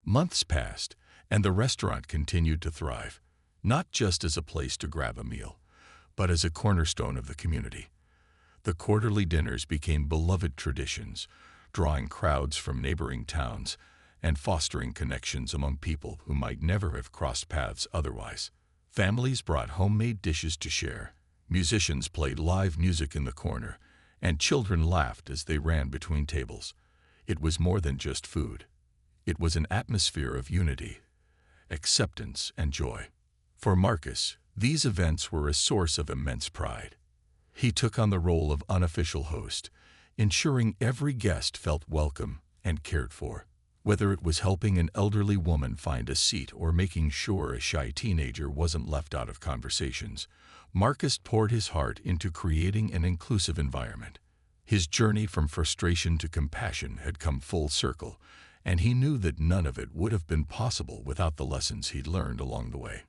Months passed, and the restaurant continued to thrive, not just as a place to grab a meal, but as a cornerstone of the community. The quarterly dinners became beloved traditions, drawing crowds from neighboring towns and fostering connections among people who might never have crossed paths otherwise. Families brought homemade dishes to share, musicians played live music in the corner, and children laughed as they ran between tables. It was more than just food. It was an atmosphere of unity, acceptance, and joy. For Marcus, these events were a source of immense pride. He took on the role of unofficial host, ensuring every guest felt welcome and cared for. Whether it was helping an elderly woman find a seat or making sure a shy teenager wasn't left out of conversations, Marcus poured his heart into creating an inclusive environment. His journey from frustration to compassion had come full circle, and he knew that none of it would have been possible without the lessons he'd learned along the way.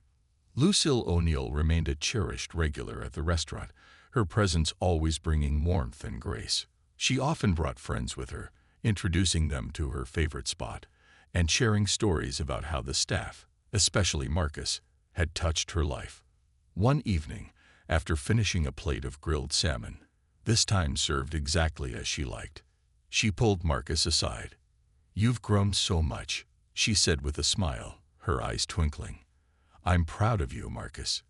Lucille O'Neill remained a cherished regular at the restaurant, her presence always bringing warmth and grace. She often brought friends with her, introducing them to her favorite spot, and sharing stories about how the staff, especially Marcus, had touched her life. One evening, after finishing a plate of grilled salmon, this time served exactly as she liked, she pulled Marcus aside. "You've grown so much," she said with a smile, her eyes twinkling. "I'm proud of you, Marcus.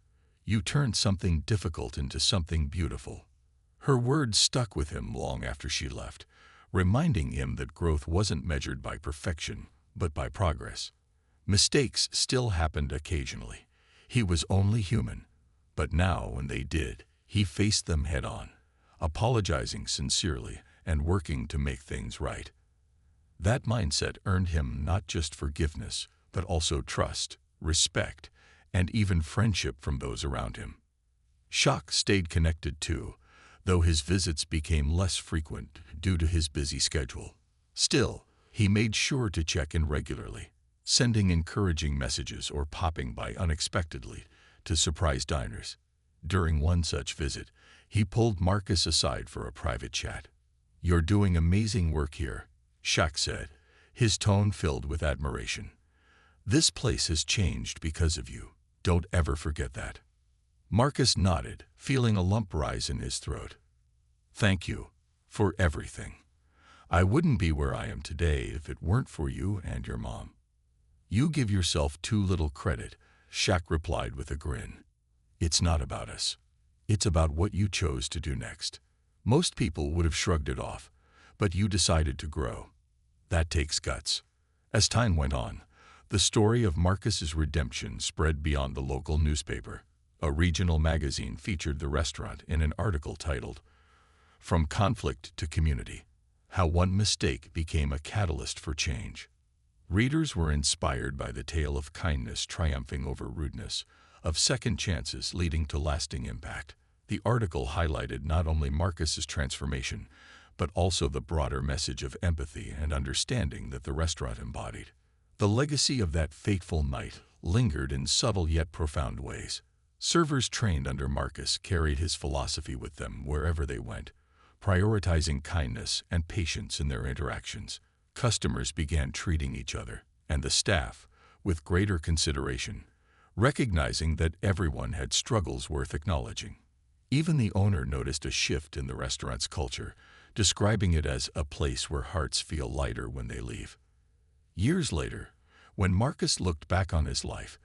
You turned something difficult into something beautiful." Her words stuck with him long after she left, reminding him that growth wasn't measured by perfection, but by progress. Mistakes still happened occasionally. He was only human. But now, when they did, he faced them head-on, apologizing sincerely and working to make things right. That mindset earned him not just forgiveness, but also trust, respect, and even friendship from those around him. Shaq stayed connected too, though his visits became less frequent due to his busy schedule. Still, he made sure to check in regularly, sending encouraging messages or popping by unexpectedly to surprise diners. During one such visit, he pulled Marcus aside for a private chat. "You're doing amazing work here," Shaq said, his tone filled with admiration. "This place has changed because of you. Don't ever forget that." Marcus nodded, feeling a lump rise in his throat. "Thank you for everything. I wouldn't be where I am today if it weren't for you and your mom." "You give yourself too little credit," Shaq replied with a grin. "It's not about us. It's about what you chose to do next. Most people would have shrugged it off, but you decided to grow. That takes guts." As time went on, the story of Marcus's redemption spread beyond the local newspaper. A regional magazine featured the restaurant in an article titled, "From Conflict to Community: How One Mistake Became a Catalyst for Change." Readers were inspired by the tale of kindness triumphing over rudeness, of second chances leading to lasting impact. The article highlighted not only Marcus's transformation, but also the broader message of empathy and understanding that the restaurant embodied. The legacy of that fateful night lingered in subtle yet profound ways. Servers trained under Marcus carried his philosophy with them wherever they went, prioritizing kindness and patience in their interactions. Customers began treating each other, and the staff, with greater consideration, recognizing that everyone had struggles worth acknowledging. Even the owner noticed a shift in the restaurant's culture, describing it as a place where hearts feel lighter when they leave. Years later, when Marcus looked back on his life,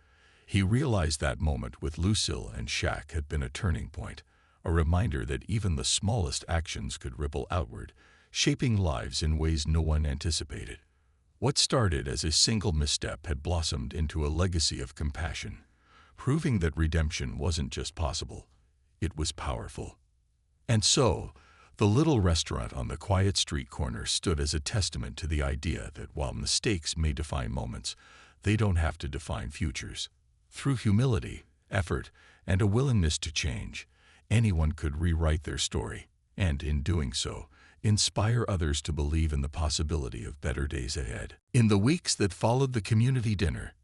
he realized that moment with Lucille and Shaq had been a turning point, a reminder that even the smallest actions could ripple outward, shaping lives in ways no one anticipated. What started as a single misstep had blossomed into a legacy of compassion, proving that redemption wasn't just possible, it was powerful. And so, the little restaurant on the quiet street corner stood as a testament to the idea that while mistakes may define moments, they don't have to define futures. Through humility, effort, and a willingness to change, anyone could rewrite their story, and in doing so, inspire others to believe in the possibility of better days ahead. In the weeks that followed the community dinner,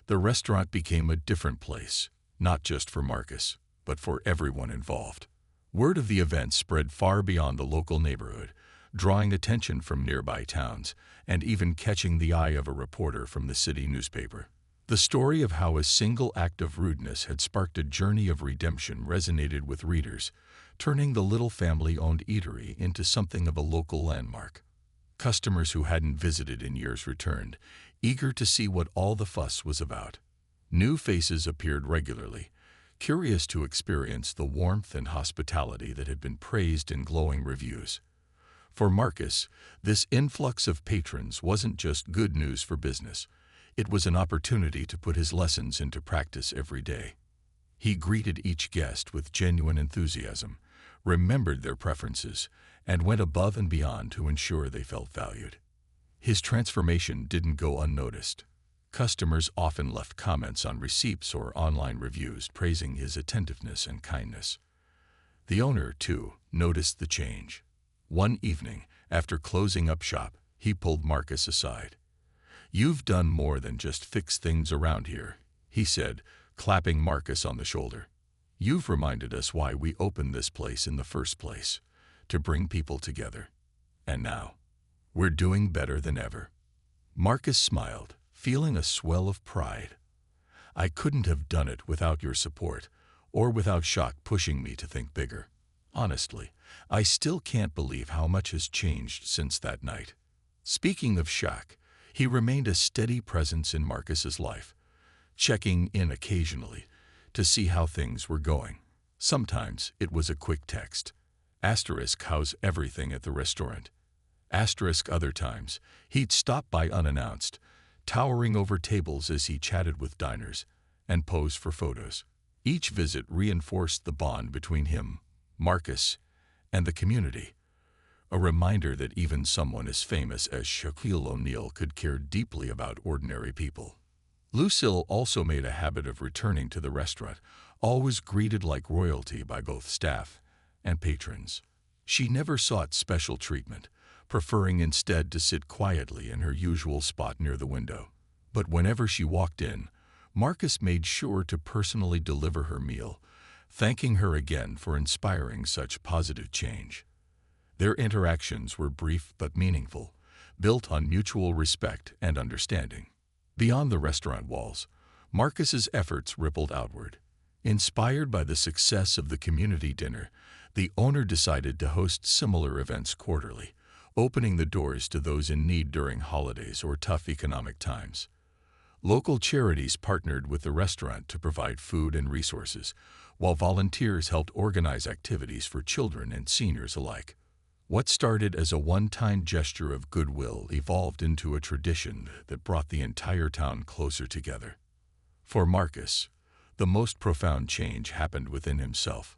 the restaurant became a different place, not just for Marcus, but for everyone involved. Word of the event spread far beyond the local neighborhood, drawing attention from nearby towns and even catching the eye of a reporter from the city newspaper. The story of how a single act of rudeness had sparked a journey of redemption resonated with readers, turning the little family-owned eatery into something of a local landmark. Customers who hadn't visited in years returned, eager to see what all the fuss was about. New faces appeared regularly, curious to experience the warmth and hospitality that had been praised in glowing reviews. For Marcus, this influx of patrons wasn't just good news for business. It was an opportunity to put his lessons into practice every day. He greeted each guest with genuine enthusiasm, remembered their preferences, and went above and beyond to ensure they felt valued. His transformation didn't go unnoticed. Customers often left comments on receipts or online reviews praising his attentiveness and kindness. The owner, too, noticed the change. One evening, after closing up shop, he pulled Marcus aside. "You've done more than just fix things around here," he said, clapping Marcus on the shoulder. "You've reminded us why we opened this place in the first place, to bring people together. And now, we're doing better than ever." Marcus smiled, feeling a swell of pride. "I couldn't have done it without your support, or without Shaq pushing me to think bigger. Honestly, I still can't believe how much has changed since that night." Speaking of Shaq, he remained a steady presence in Marcus's life, checking in occasionally to see how things were going. Sometimes it was a quick text, *, how's everything at the restaurant? *, other times, he'd stop by unannounced, towering over tables as he chatted with diners, and pose for photos. Each visit reinforced the bond between him, Marcus, and the community, a reminder that even someone as famous as Shaquille O'Neal could care deeply about ordinary people. Lucille also made a habit of returning to the restaurant, always greeted like royalty by both staff and patrons. She never sought special treatment, preferring instead to sit quietly in her usual spot near the window. But whenever she walked in, Marcus made sure to personally deliver her meal, thanking her again for inspiring such positive change. Their interactions were brief but meaningful, built on mutual respect and understanding. Beyond the restaurant walls, Marcus's efforts rippled outward. Inspired by the success of the community dinner, the owner decided to host similar events quarterly, opening the doors to those in need during holidays or tough economic times. Local charities partnered with the restaurant to provide food and resources, while volunteers helped organize activities for children and seniors alike. What started as a one-time gesture of goodwill evolved into a tradition that brought the entire town closer together. For Marcus, the most profound change happened within himself.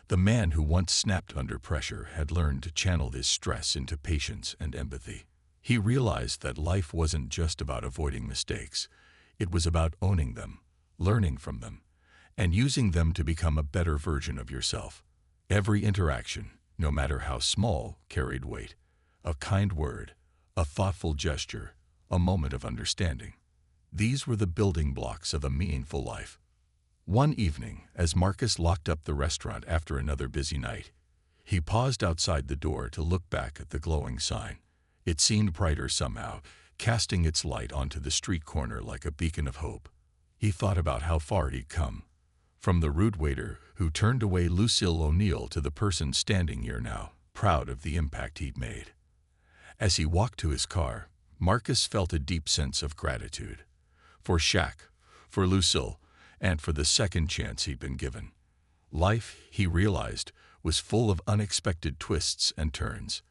The man who once snapped under pressure had learned to channel his stress into patience and empathy. He realized that life wasn't just about avoiding mistakes. It was about owning them, learning from them, and using them to become a better version of yourself. Every interaction, no matter how small, carried weight. A kind word, a thoughtful gesture, a moment of understanding. These were the building blocks of a meaningful life. One evening, as Marcus locked up the restaurant after another busy night, he paused outside the door to look back at the glowing sign. It seemed brighter somehow, casting its light onto the street corner like a beacon of hope. He thought about how far he'd come, from the rude waiter who turned away Lucille O'Neal to the person standing here now, proud of the impact he'd made. As he walked to his car, Marcus felt a deep sense of gratitude. For Shaq, for Lucille, and for the second chance he'd been given. Life, he realized, was full of unexpected twists and turns.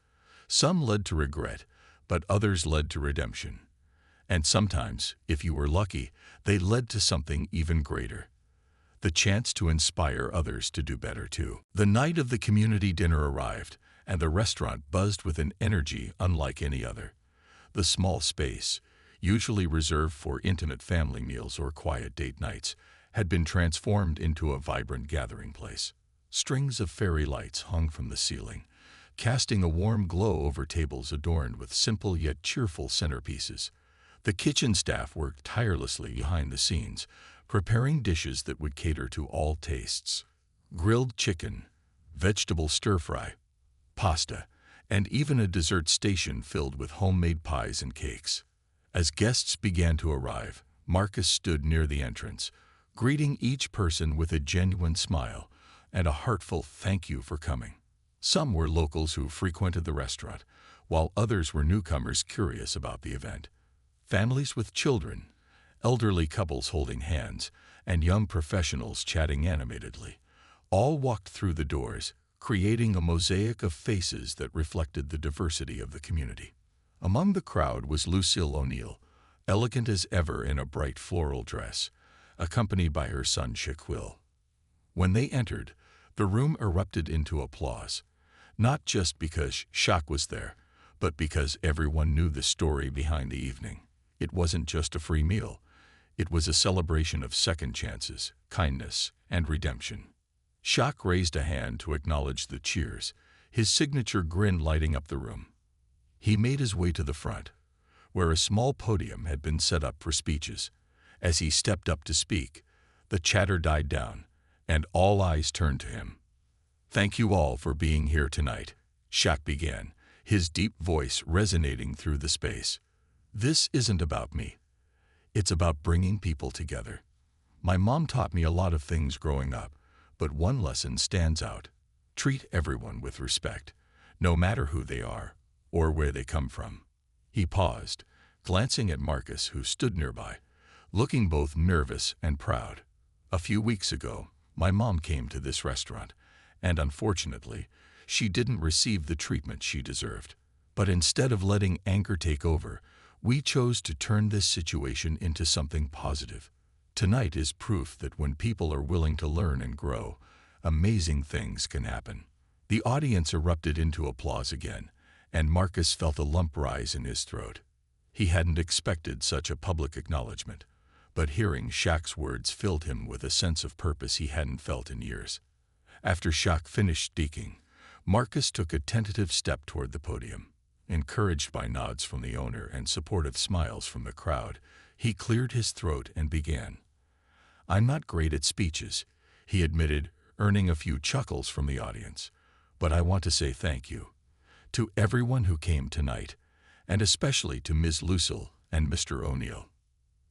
Some led to regret, but others led to redemption. And sometimes, if you were lucky, they led to something even greater. The chance to inspire others to do better too. The night of the community dinner arrived, and the restaurant buzzed with an energy unlike any other. The small space, usually reserved for intimate family meals or quiet date nights, had been transformed into a vibrant gathering place. Strings of fairy lights hung from the ceiling, casting a warm glow over tables adorned with simple yet cheerful centerpieces. The kitchen staff worked tirelessly behind the scenes, preparing dishes that would cater to all tastes. Grilled chicken, vegetable stir-fry, pasta, and even a dessert station filled with homemade pies and cakes. As guests began to arrive, Marcus stood near the entrance, greeting each person with a genuine smile and a heartfelt thank you for coming. Some were locals who frequented the restaurant, while others were newcomers curious about the event. Families with children, elderly couples holding hands, and young professionals chatting animatedly, all walked through the doors, creating a mosaic of faces that reflected the diversity of the community. Among the crowd was Lucille O'Neill, elegant as ever in a bright floral dress, accompanied by her son Shaquille. When they entered, the room erupted into applause, not just because Shaq was there, but because everyone knew the story behind the evening. It wasn't just a free meal. It was a celebration of second chances, kindness, and redemption. Shaq raised a hand to acknowledge the cheers, his signature grin lighting up the room. He made his way to the front, where a small podium had been set up for speeches. As he stepped up to speak, the chatter died down, and all eyes turned to him. "Thank you all for being here tonight," Shaq began, his deep voice resonating through the space. "This isn't about me. It's about bringing people together. My mom taught me a lot of things growing up, but one lesson stands out. Treat everyone with respect, no matter who they are or where they come from." He paused, glancing at Marcus, who stood nearby, looking both nervous and proud. "A few weeks ago, my mom came to this restaurant, and unfortunately, she didn't receive the treatment she deserved. But instead of letting anger take over, we chose to turn this situation into something positive. Tonight is proof that when people are willing to learn and grow, amazing things can happen." The audience erupted into applause again, and Marcus felt a lump rise in his throat. He hadn't expected such a public acknowledgement, but hearing Shaq's words filled him with a sense of purpose he hadn't felt in years. After Shaq finished speaking, Marcus took a tentative step toward the podium. Encouraged by nods from the owner and supportive smiles from the crowd, he cleared his throat and began. "I'm not great at speeches," he admitted, earning a few chuckles from the audience, "but I want to say thank you to everyone who came tonight, and especially to Ms. Lucille and Mr. O'Neill."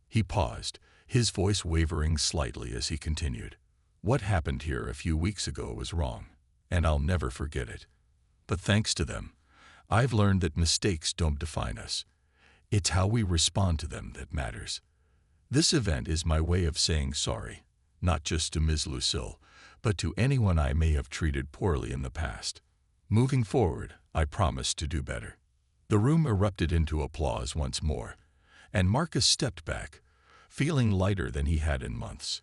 He paused, his voice wavering slightly as he continued. "What happened here a few weeks ago was wrong, and I'll never forget it. But thanks to them, I've learned that mistakes don't define us. It's how we respond to them that matters. This event is my way of saying sorry, not just to Ms. Lucille, but to anyone I may have treated poorly in the past. Moving forward, I promise to do better." The room erupted into applause once more, and Marcus stepped back, feeling lighter than he had in months.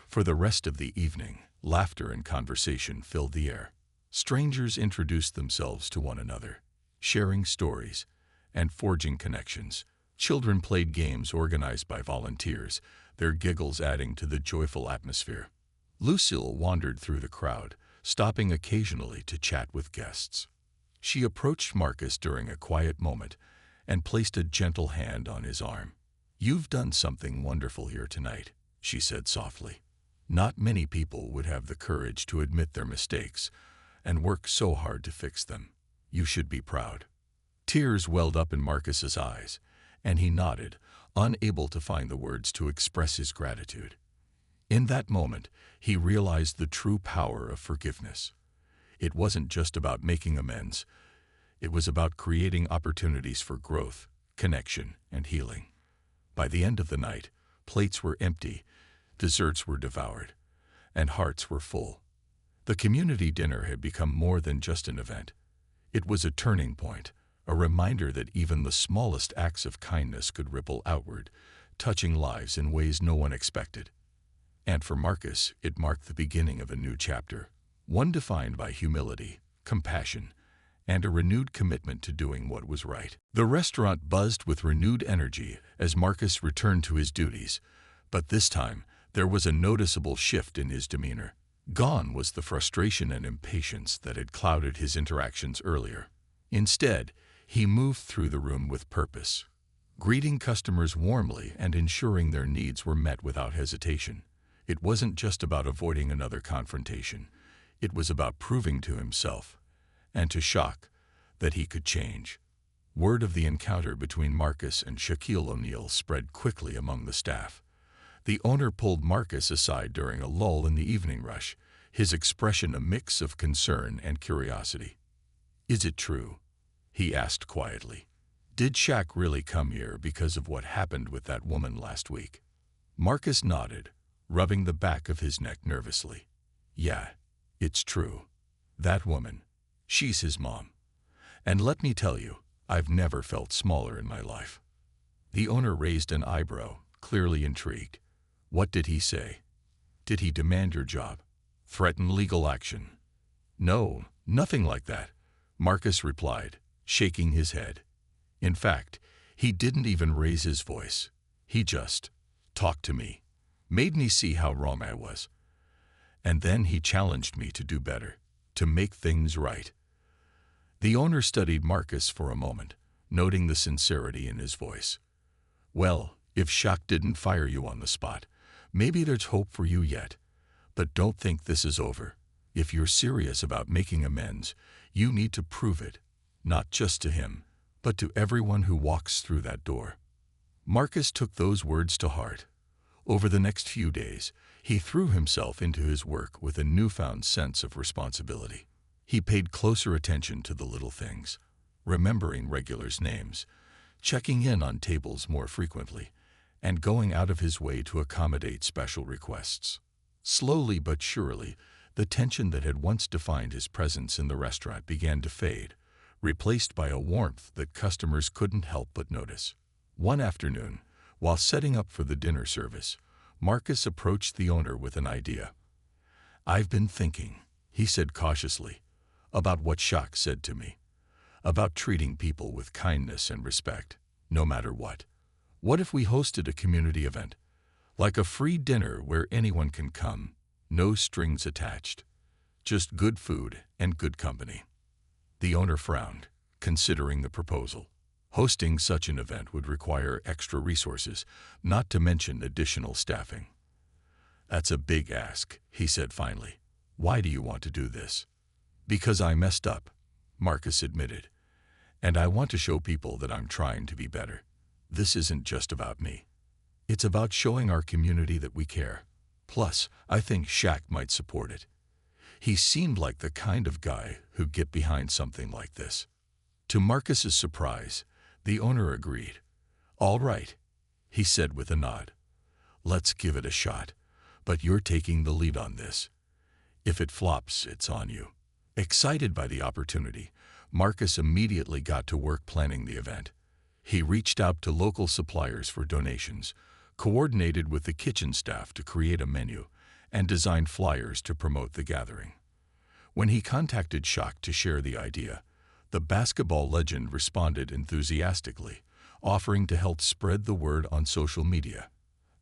For the rest of the evening, laughter and conversation filled the air. Strangers introduced themselves to one another, sharing stories and forging connections. Children played games organized by volunteers, their giggles adding to the joyful atmosphere. Lucille wandered through the crowd, stopping occasionally to chat with guests. She approached Marcus during a quiet moment and placed a gentle hand on his arm. "You've done something wonderful here tonight," she said softly. "Not many people would have the courage to admit their mistakes and work so hard to fix them. You should be proud." Tears welled up in Marcus's eyes, and he nodded, unable to find the words to express his gratitude. In that moment, he realized the true power of forgiveness. It wasn't just about making amends. It was about creating opportunities for growth, connection, and healing. By the end of the night, plates were empty, desserts were devoured, and hearts were full. The community dinner had become more than just an event. It was a turning point, a reminder that even the smallest acts of kindness could ripple outward, touching lives in ways no one expected. And for Marcus, it marked the beginning of a new chapter, one defined by humility, compassion, and a renewed commitment to doing what was right. The restaurant buzzed with renewed energy as Marcus returned to his duties, but this time there was a noticeable shift in his demeanor. Gone was the frustration and impatience that had clouded his interactions earlier. Instead, he moved through the room with purpose, greeting customers warmly and ensuring their needs were met without hesitation. It wasn't just about avoiding another confrontation. It was about proving to himself and to Shaq that he could change. Word of the encounter between Marcus and Shaquille O'Neal spread quickly among the staff. The owner pulled Marcus aside during a lull in the evening rush, his expression a mix of concern and curiosity. "Is it true?" he asked quietly. "Did Shaq really come here because of what happened with that woman last week?" Marcus nodded, rubbing the back of his neck nervously. "Yeah, it's true. That woman, she's his mom. And let me tell you, I've never felt smaller in my life." The owner raised an eyebrow, clearly intrigued. "What did he say? Did he demand your job? Threaten legal action?" "No, nothing like that," Marcus replied, shaking his head. "In fact, he didn't even raise his voice. He just talked to me, made me see how wrong I was. And then he challenged me to do better, to make things right." The owner studied Marcus for a moment, noting the sincerity in his voice. "Well, if Shaq didn't fire you on the spot, maybe there's hope for you yet. But don't think this is over. If you're serious about making amends, you need to prove it, not just to him, but to everyone who walks through that door." Marcus took those words to heart. Over the next few days, he threw himself into his work with a newfound sense of responsibility. He paid closer attention to the little things, remembering regulars' names, checking in on tables more frequently, and going out of his way to accommodate special requests. Slowly but surely, the tension that had once defined his presence in the restaurant began to fade, replaced by a warmth that customers couldn't help but notice. One afternoon, while setting up for the dinner service, Marcus approached the owner with an idea. "I've been thinking," he said cautiously, "about what Shaq said to me, about treating people with kindness and respect, no matter what. What if we hosted a community event, like a free dinner where anyone can come, no strings attached, just good food and good company?" The owner frowned, considering the proposal. Hosting such an event would require extra resources, not to mention additional staffing. "That's a big ask," he said finally. "Why do you want to do this?" "Because I messed up," Marcus admitted, "and I want to show people that I'm trying to be better. This isn't just about me. It's about showing our community that we care. Plus, I think Shaq might support it. He seemed like the kind of guy who'd get behind something like this." To Marcus's surprise, the owner agreed. "All right," he said with a nod. "Let's give it a shot, but you're taking the lead on this. If it flops, it's on you." Excited by the opportunity, Marcus immediately got to work planning the event. He reached out to local suppliers for donations, coordinated with the kitchen staff to create a menu, and designed flyers to promote the gathering. When he contacted Shaq to share the idea, the basketball legend responded enthusiastically, offering to help spread the word on social media.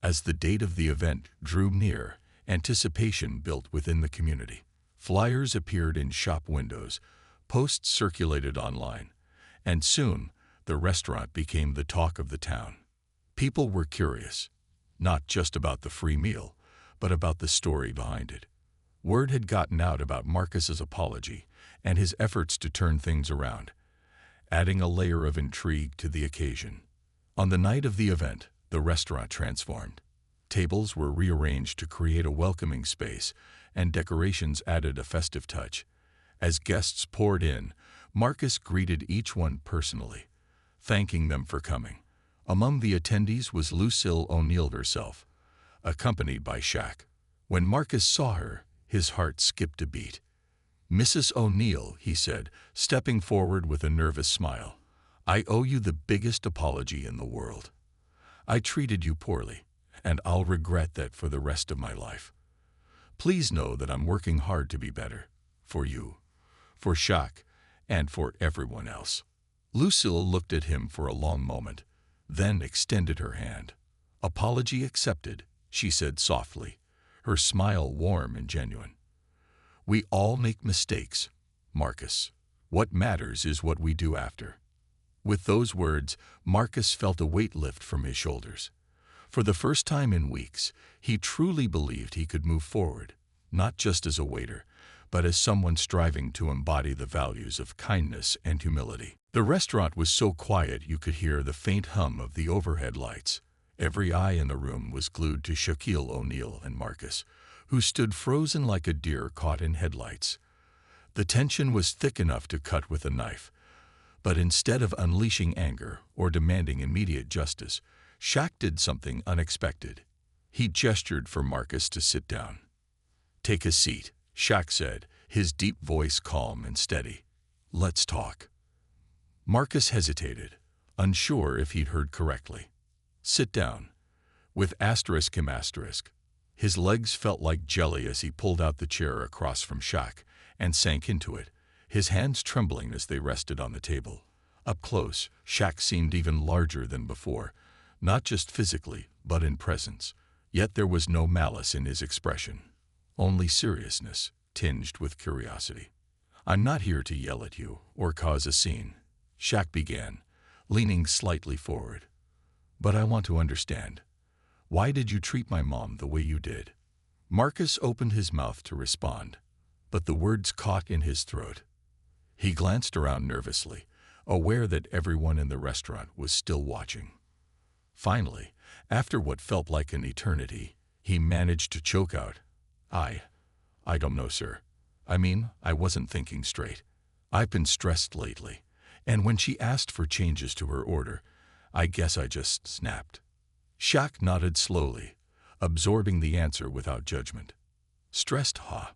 As the date of the event drew near, anticipation built within the community. Flyers appeared in shop windows, posts circulated online, and soon the restaurant became the talk of the town. People were curious, not just about the free meal, but about the story behind it. Word had gotten out about Marcus's apology and his efforts to turn things around, adding a layer of intrigue to the occasion. On the night of the event, the restaurant transformed. Tables were rearranged to create a welcoming space, and decorations added a festive touch. As guests poured in, Marcus greeted each one personally, thanking them for coming. Among the attendees was Lucille O'Neal herself, accompanied by Shaq. When Marcus saw her, his heart skipped a beat. "Mrs. O'Neal," he said, stepping forward with a nervous smile, "I owe you the biggest apology in the world. I treated you poorly, and I'll regret that for the rest of my life. Please know that I'm working hard to be better, for you, for Shaq, and for everyone else." Lucille looked at him for a long moment, then extended her hand. "Apology accepted," she said softly, her smile warm and genuine. "We all make mistakes, Marcus. What matters is what we do after." With those words, Marcus felt a weight lift from his shoulders. For the first time in weeks, he truly believed he could move forward, not just as a waiter, but as someone striving to embody the values of kindness and humility. The restaurant was so quiet you could hear the faint hum of the overhead lights. Every eye in the room was glued to Shaquille O'Neal and Marcus, who stood frozen like a deer caught in headlights. The tension was thick enough to cut with a knife, but instead of unleashing anger or demanding immediate justice, Shaq did something unexpected. He gestured for Marcus to sit down. "Take a seat," Shaq said, his deep voice calm and steady. "Let's talk." Marcus hesitated, unsure if he'd heard correctly. "Sit down," with asterisk him asterisk. His legs felt like jelly as he pulled out the chair across from Shaq and sank into it, his hands trembling as they rested on the table. Up close, Shaq seemed even larger than before, not just physically, but in presence. Yet there was no malice in his expression, only seriousness, tinged with curiosity. "I'm not here to yell at you or cause a scene," Shaq began, leaning slightly forward. "But I want to understand. Why did you treat my mom the way you did?" Marcus opened his mouth to respond, but the words caught in his throat. He glanced around nervously, aware that everyone in the restaurant was still watching. Finally, after what felt like an eternity, he managed to choke out, I don't know, sir. I wasn't thinking straight. I've been stressed lately, and when she asked for changes to her order, I guess I just snapped." Shaq nodded slowly, absorbing the answer without judgment. "Stressed, huh?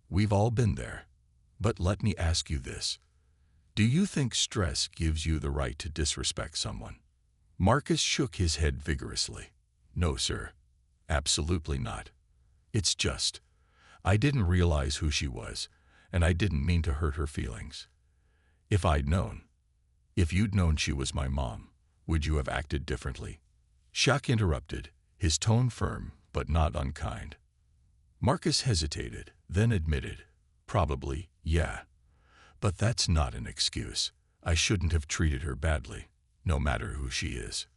We've all been there. But let me ask you this. Do you think stress gives you the right to disrespect someone?" Marcus shook his head vigorously. "No, sir. Absolutely not. It's just, I didn't realize who she was, and I didn't mean to hurt her feelings. If you'd known she was my mom, would you have acted differently?" Shaq interrupted, his tone firm but not unkind. Marcus hesitated, then admitted, "Probably, yeah. But that's not an excuse. I shouldn't have treated her badly, no matter who she is."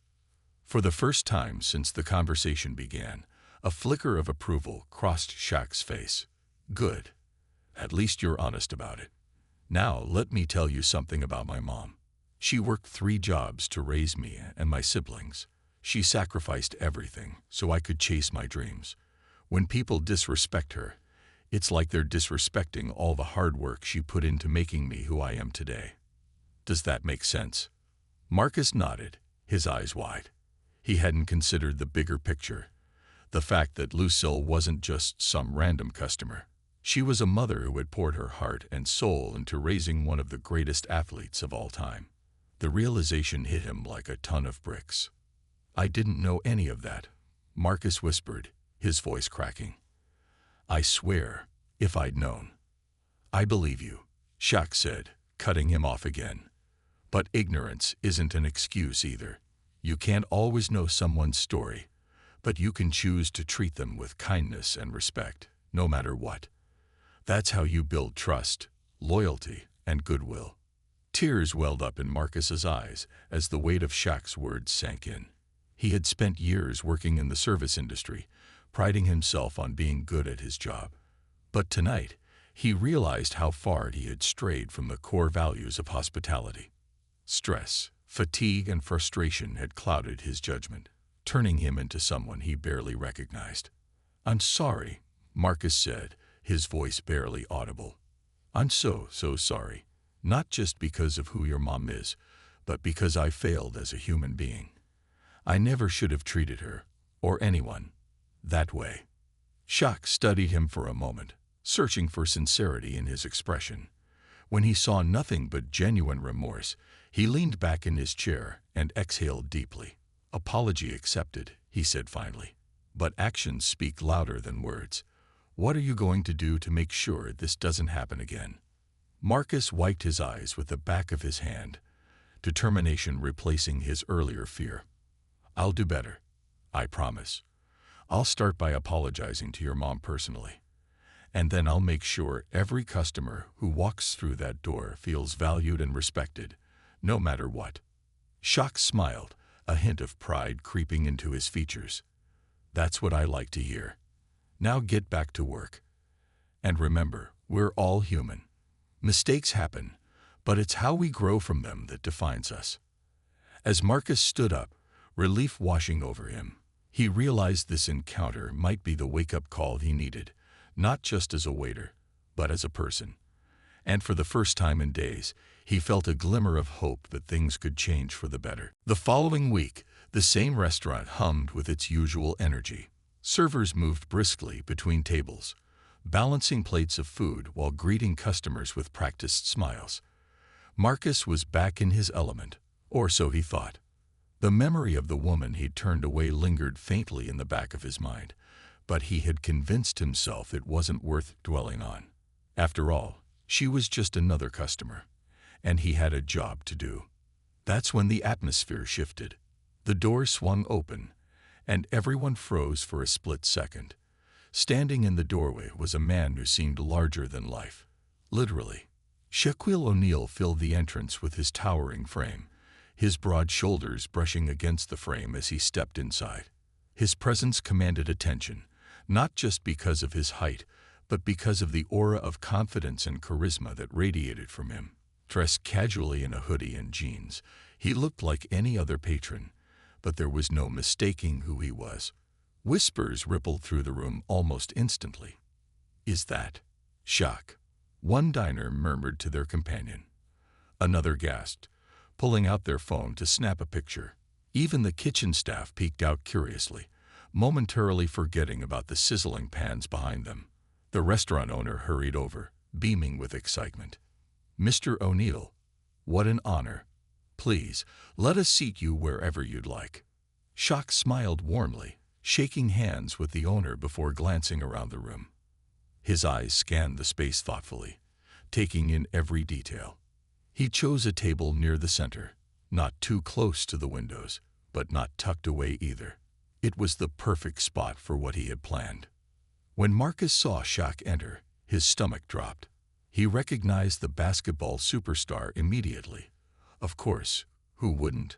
For the first time since the conversation began, a flicker of approval crossed Shaq's face. "Good. At least you're honest about it. Now let me tell you something about my mom. She worked 3 jobs to raise me and my siblings. She sacrificed everything so I could chase my dreams. When people disrespect her, it's like they're disrespecting all the hard work she put into making me who I am today. Does that make sense?" Marcus nodded, his eyes wide. He hadn't considered the bigger picture, the fact that Lucille wasn't just some random customer. She was a mother who had poured her heart and soul into raising one of the greatest athletes of all time. The realization hit him like a ton of bricks. "I didn't know any of that," Marcus whispered, his voice cracking. "I swear, if I'd known." "I believe you," Shaq said, cutting him off again. "But ignorance isn't an excuse either. You can't always know someone's story, but you can choose to treat them with kindness and respect, no matter what. That's how you build trust, loyalty, and goodwill." Tears welled up in Marcus's eyes as the weight of Shaq's words sank in. He had spent years working in the service industry, priding himself on being good at his job. But tonight, he realized how far he had strayed from the core values of hospitality. Stress, fatigue, and frustration had clouded his judgment, turning him into someone he barely recognized. "I'm sorry," Marcus said, his voice barely audible. "I'm so sorry. Not just because of who your mom is, but because I failed as a human being. I never should have treated her, or anyone, that way." Shaq studied him for a moment, searching for sincerity in his expression. When he saw nothing but genuine remorse, he leaned back in his chair and exhaled deeply. "Apology accepted," he said finally. "But actions speak louder than words. What are you going to do to make sure this doesn't happen again?" Marcus wiped his eyes with the back of his hand, determination replacing his earlier fear. "I'll do better. I promise. I'll start by apologizing to your mom personally. And then I'll make sure every customer who walks through that door feels valued and respected, no matter what." Shaq smiled, a hint of pride creeping into his features. "That's what I like to hear. Now get back to work. And remember, We're all human. Mistakes happen, but it's how we grow from them that defines us. As Marcus stood up, relief washing over him, he realized this encounter might be the wake-up call he needed, not just as a waiter, but as a person. And for the first time in days, he felt a glimmer of hope that things could change for the better. The following week, the same restaurant hummed with its usual energy. Servers moved briskly between tables, balancing plates of food while greeting customers with practiced smiles. Marcus was back in his element, or so he thought. The memory of the woman he'd turned away lingered faintly in the back of his mind, but he had convinced himself it wasn't worth dwelling on. After all, she was just another customer, and he had a job to do. That's when the atmosphere shifted. The door swung open, and everyone froze for a split second. Standing in the doorway was a man who seemed larger than life. Literally. Shaquille O'Neal filled the entrance with his towering frame, his broad shoulders brushing against the frame as he stepped inside. His presence commanded attention, not just because of his height, but because of the aura of confidence and charisma that radiated from him. Dressed casually in a hoodie and jeans, he looked like any other patron, but there was no mistaking who he was. Whispers rippled through the room almost instantly. "Is that Shaq?" One diner murmured to their companion. Another gasped, pulling out their phone to snap a picture. Even the kitchen staff peeked out curiously, momentarily forgetting about the sizzling pans behind them. The restaurant owner hurried over, beaming with excitement. "Mr. O'Neal, what an honor. Please, let us seat you wherever you'd like." Shaq smiled warmly, shaking hands with the owner before glancing around the room. His eyes scanned the space thoughtfully, taking in every detail. He chose a table near the center, not too close to the windows, but not tucked away either. It was the perfect spot for what he had planned. When Marcus saw Shaq enter, his stomach dropped. He recognized the basketball superstar immediately. Of course, who wouldn't?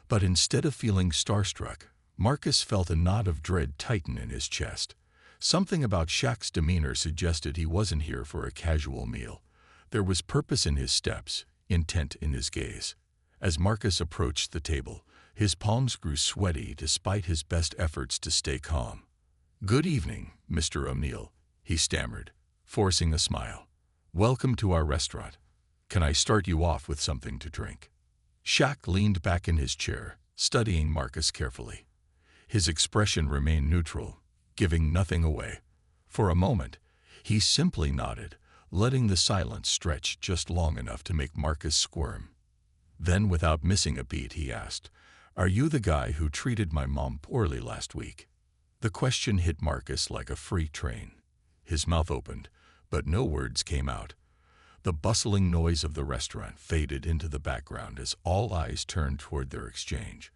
But instead of feeling starstruck, Marcus felt a knot of dread tighten in his chest. Something about Shaq's demeanor suggested he wasn't here for a casual meal. There was purpose in his steps, intent in his gaze. As Marcus approached the table, his palms grew sweaty despite his best efforts to stay calm. "Good evening, Mr. O'Neal," he stammered, forcing a smile. "Welcome to our restaurant. Can I start you off with something to drink?" Shaq leaned back in his chair, studying Marcus carefully. His expression remained neutral, giving nothing away. For a moment, he simply nodded, letting the silence stretch just long enough to make Marcus squirm. Then, without missing a beat, he asked, "Are you the guy who treated my mom poorly last week?" The question hit Marcus like a freight train. His mouth opened, but no words came out. The bustling noise of the restaurant faded into the background as all eyes turned toward their exchange.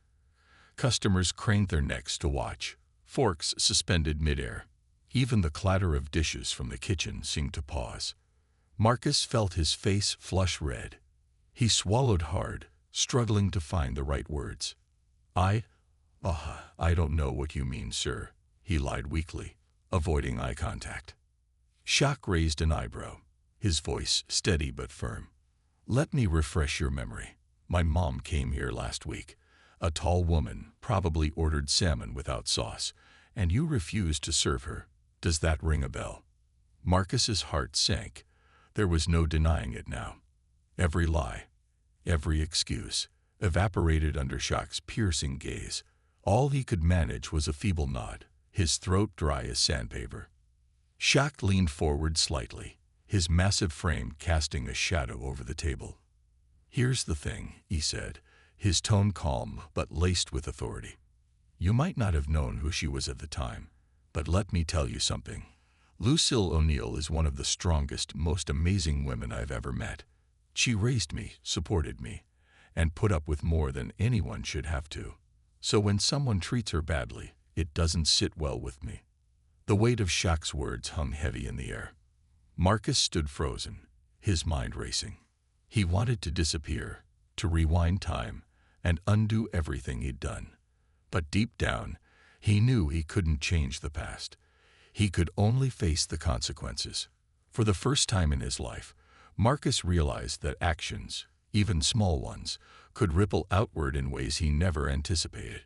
Customers craned their necks to watch, forks suspended midair. Even the clatter of dishes from the kitchen seemed to pause. Marcus felt his face flush red. He swallowed hard, struggling to find the right words. I don't know what you mean, sir," he lied weakly, avoiding eye contact. Shaq raised an eyebrow, his voice steady but firm. "Let me refresh your memory. My mom came here last week. A tall woman, probably ordered salmon without sauce, and you refused to serve her. Does that ring a bell?" Marcus's heart sank. There was no denying it now. Every lie, every excuse, evaporated under Shaq's piercing gaze. All he could manage was a feeble nod, his throat dry as sandpaper. Shaq leaned forward slightly, his massive frame casting a shadow over the table. "Here's the thing," he said, his tone calm but laced with authority. "You might not have known who she was at the time, but let me tell you something. Lucille O'Neal is one of the strongest, most amazing women I've ever met. She raised me, supported me, and put up with more than anyone should have to. So when someone treats her badly, it doesn't sit well with me." The weight of Shaq's words hung heavy in the air. Marcus stood frozen, his mind racing. He wanted to disappear, to rewind time, and undo everything he'd done. But deep down, he knew he couldn't change the past. He could only face the consequences. For the first time in his life, Marcus realized that actions, even small ones, could ripple outward in ways he never anticipated.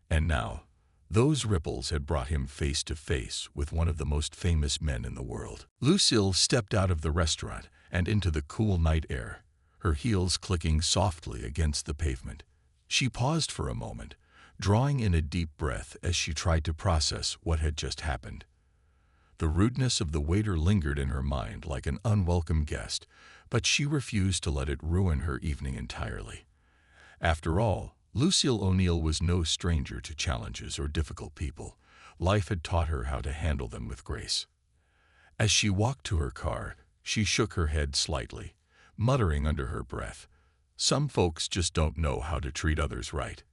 And now, those ripples had brought him face to face with one of the most famous men in the world. Lucille stepped out of the restaurant and into the cool night air, her heels clicking softly against the pavement. She paused for a moment, drawing in a deep breath as she tried to process what had just happened. The rudeness of the waiter lingered in her mind like an unwelcome guest, but she refused to let it ruin her evening entirely. After all, Lucille O'Neill was no stranger to challenges or difficult people. Life had taught her how to handle them with grace. As she walked to her car, she shook her head slightly, muttering under her breath, "Some folks just don't know how to treat others right."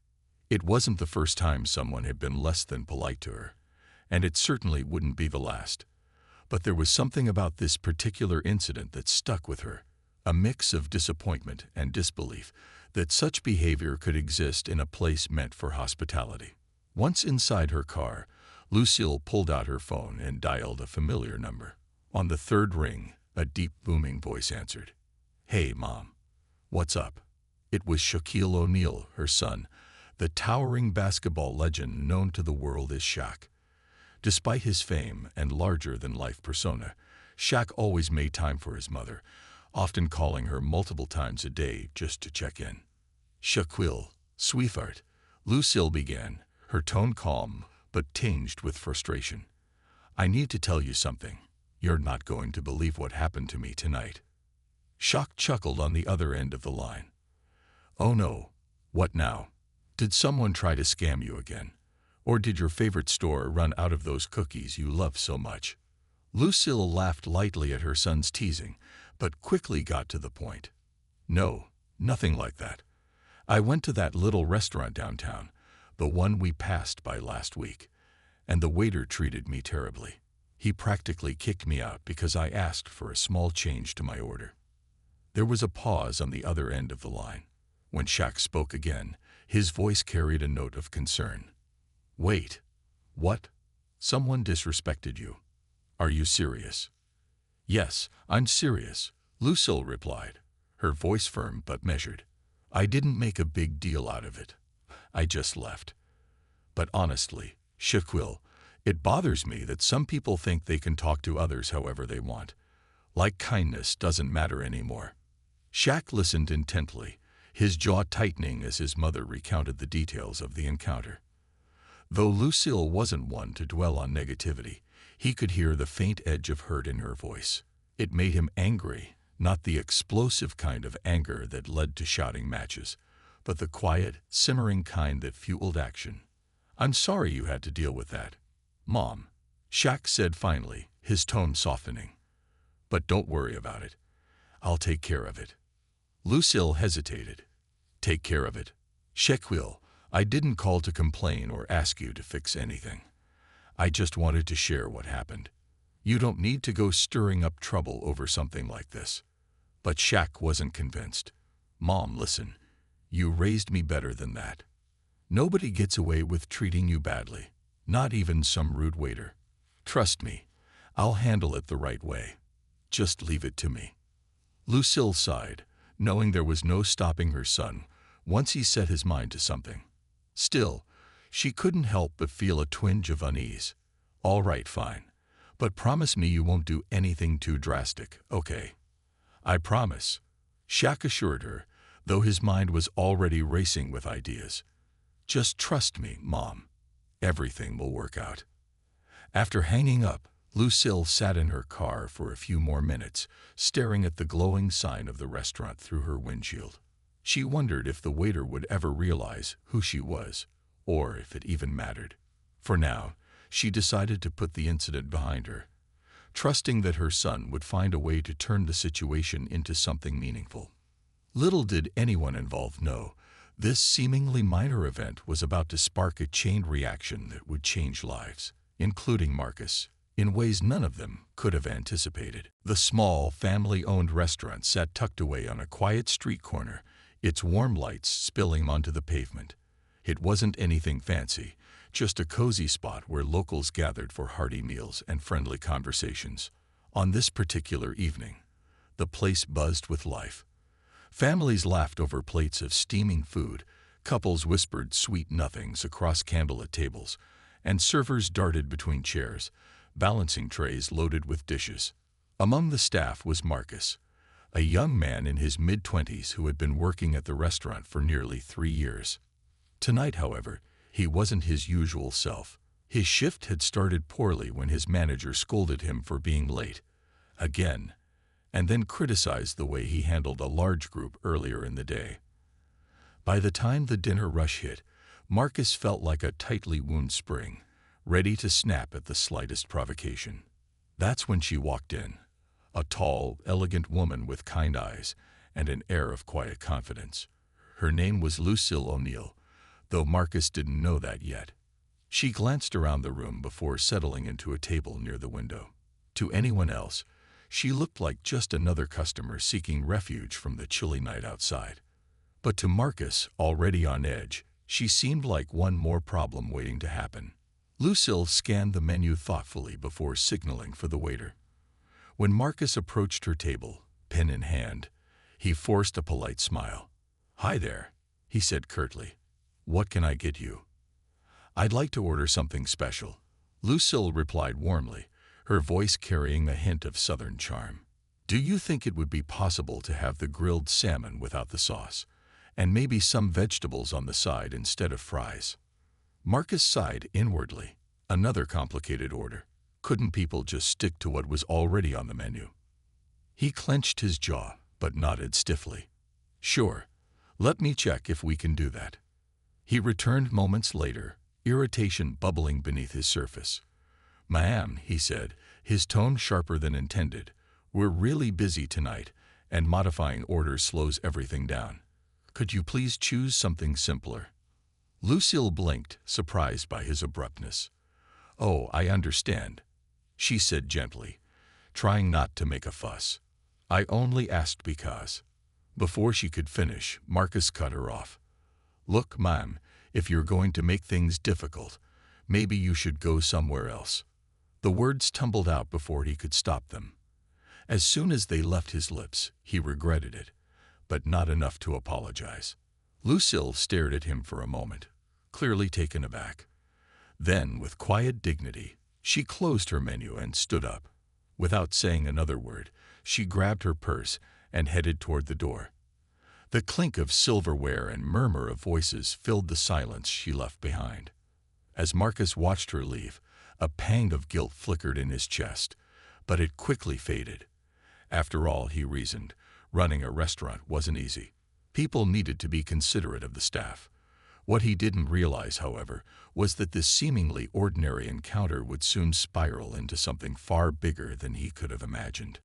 It wasn't the first time someone had been less than polite to her, and it certainly wouldn't be the last. But there was something about this particular incident that stuck with her, a mix of disappointment and disbelief that such behavior could exist in a place meant for hospitality. Once inside her car, Lucille pulled out her phone and dialed a familiar number. On the third ring, a deep, booming voice answered. "Hey, Mom. What's up?" It was Shaquille O'Neal, her son, the towering basketball legend known to the world as Shaq. Despite his fame and larger-than-life persona, Shaq always made time for his mother, often calling her multiple times a day just to check in. "Shaquille, sweetheart," Lucille began, her tone calm but tinged with frustration. "I need to tell you something. You're not going to believe what happened to me tonight." Shaq chuckled on the other end of the line. "Oh no, what now? Did someone try to scam you again? Or did your favorite store run out of those cookies you love so much?" Lucille laughed lightly at her son's teasing, but quickly got to the point. "No, nothing like that. I went to that little restaurant downtown, the one we passed by last week, and the waiter treated me terribly. He practically kicked me out because I asked for a small change to my order." There was a pause on the other end of the line. When Shaq spoke again, his voice carried a note of concern. "Wait, what? Someone disrespected you? Are you serious?" "Yes, I'm serious," Lucille replied, her voice firm but measured. "I didn't make a big deal out of it. I just left. But honestly, Shaquille, it bothers me that some people think they can talk to others however they want. Like kindness doesn't matter anymore." Shaq listened intently, his jaw tightening as his mother recounted the details of the encounter. Though Lucille wasn't one to dwell on negativity, he could hear the faint edge of hurt in her voice. It made him angry, not the explosive kind of anger that led to shouting matches, but the quiet, simmering kind that fueled action. "I'm sorry you had to deal with that, Mom," Shaq said finally, his tone softening. "But don't worry about it. I'll take care of it." Lucille hesitated. "Take care of it? Shaquille, I didn't call to complain or ask you to fix anything. I just wanted to share what happened. You don't need to go stirring up trouble over something like this." But Shaq wasn't convinced. "Mom, listen. You raised me better than that. Nobody gets away with treating you badly, not even some rude waiter. Trust me, I'll handle it the right way. Just leave it to me." Lucille sighed, knowing there was no stopping her son once he set his mind to something. Still, she couldn't help but feel a twinge of unease. "All right, fine. But promise me you won't do anything too drastic, okay?" "I promise," Shaq assured her, though his mind was already racing with ideas. "Just trust me, Mom. Everything will work out." After hanging up, Lucille sat in her car for a few more minutes, staring at the glowing sign of the restaurant through her windshield. She wondered if the waiter would ever realize who she was, or if it even mattered. For now, she decided to put the incident behind her, trusting that her son would find a way to turn the situation into something meaningful. Little did anyone involved know, this seemingly minor event was about to spark a chain reaction that would change lives, including Marcus, in ways none of them could have anticipated. The small, family-owned restaurant sat tucked away on a quiet street corner, its warm lights spilling onto the pavement. It wasn't anything fancy, just a cozy spot where locals gathered for hearty meals and friendly conversations. On this particular evening, the place buzzed with life. Families laughed over plates of steaming food, couples whispered sweet nothings across candlelit tables, and servers darted between chairs, balancing trays loaded with dishes. Among the staff was Marcus, a young man in his mid-20s who had been working at the restaurant for nearly 3 years. Tonight, however, he wasn't his usual self. His shift had started poorly when his manager scolded him for being late, again, and then criticized the way he handled a large group earlier in the day. By the time the dinner rush hit, Marcus felt like a tightly wound spring, ready to snap at the slightest provocation. That's when she walked in, a tall, elegant woman with kind eyes and an air of quiet confidence. Her name was Lucille O'Neill, though Marcus didn't know that yet. She glanced around the room before settling into a table near the window. To anyone else, she looked like just another customer seeking refuge from the chilly night outside. But to Marcus, already on edge, she seemed like one more problem waiting to happen. Lucille scanned the menu thoughtfully before signaling for the waiter. When Marcus approached her table, pen in hand, he forced a polite smile. "Hi there," he said curtly. "What can I get you?" "I'd like to order something special," Lucille replied warmly, her voice carrying a hint of southern charm. "Do you think it would be possible to have the grilled salmon without the sauce, and maybe some vegetables on the side instead of fries?" Marcus sighed inwardly. Another complicated order. Couldn't people just stick to what was already on the menu? He clenched his jaw, but nodded stiffly. "Sure, let me check if we can do that." He returned moments later, irritation bubbling beneath his surface. "Ma'am," he said, his tone sharper than intended, "we're really busy tonight, and modifying orders slows everything down. Could you please choose something simpler?" Lucille blinked, surprised by his abruptness. "Oh, I understand," she said gently, trying not to make a fuss. "I only asked because." Before she could finish, Marcus cut her off. "Look, ma'am, if you're going to make things difficult, maybe you should go somewhere else." The words tumbled out before he could stop them. As soon as they left his lips, he regretted it, but not enough to apologize. Lucille stared at him for a moment, clearly taken aback. Then, with quiet dignity, she closed her menu and stood up. Without saying another word, she grabbed her purse and headed toward the door. The clink of silverware and murmur of voices filled the silence she left behind. As Marcus watched her leave, a pang of guilt flickered in his chest, but it quickly faded. After all, he reasoned, running a restaurant wasn't easy. People needed to be considerate of the staff. What he didn't realize, however, was that this seemingly ordinary encounter would soon spiral into something far bigger than he could have imagined.